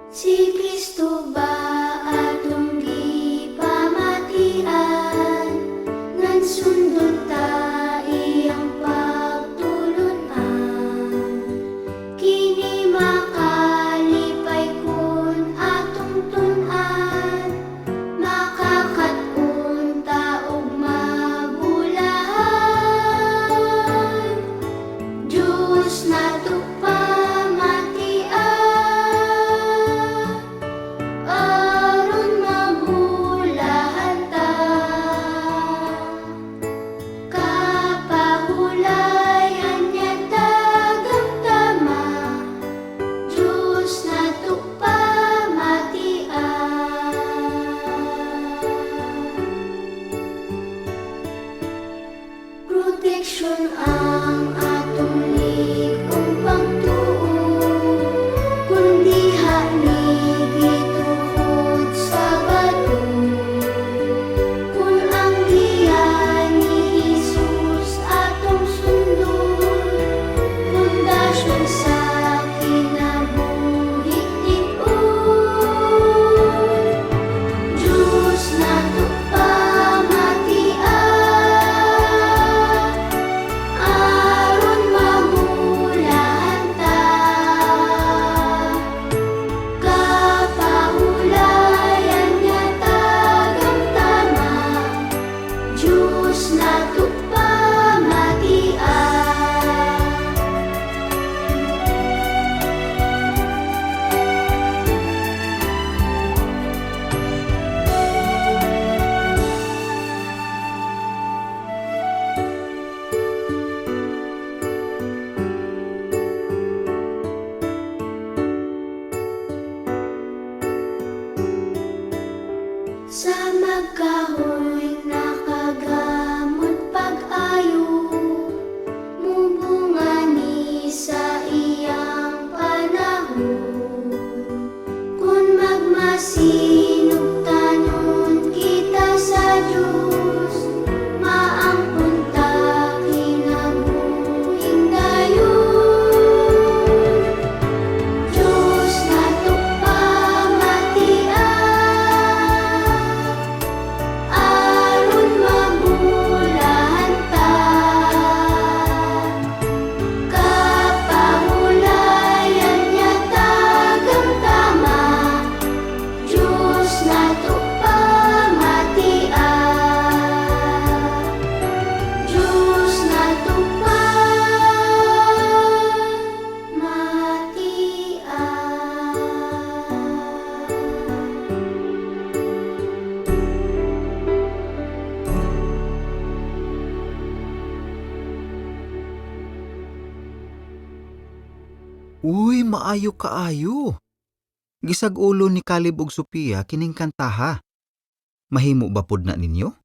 Si Kristo ba atong gipamatian, ngan sundot ta iyang pagtulunan. Kini makalipay kun atong tun-an, makakatun ta og mabulahan. Diyos nato pamatian, aron mabulahan ta. Kapahulayan niya daghang tama, Diyos nato pamatian. Proteksyon ang atong likong pangtuo, kun diha ni gituhod sa bato. Kun ang diha ni Jesus atong sundon, pundasyon sa kinabuhi tig-on. Diyos nato pamatian, aron mabulahan ta. Kapahulayan niya daghang tama, Diyos nato pamatian. Sa magkahoy nakagamot pag-ayo, mubunga ni sa iyang panahon. Kun magmasinug tanon kita sa Diyos, maangkon ta kinabuhing dayon. Diyos nato pamatian, aron mabulahan ta. Kapahulayan niya daghang tama, Diyos nato pamatian. Diyos nato Uy, maayo kaayo. Gisag ulo ni Caleb ug Sophia kining kantaha. Mahimo ba pud na ninyo?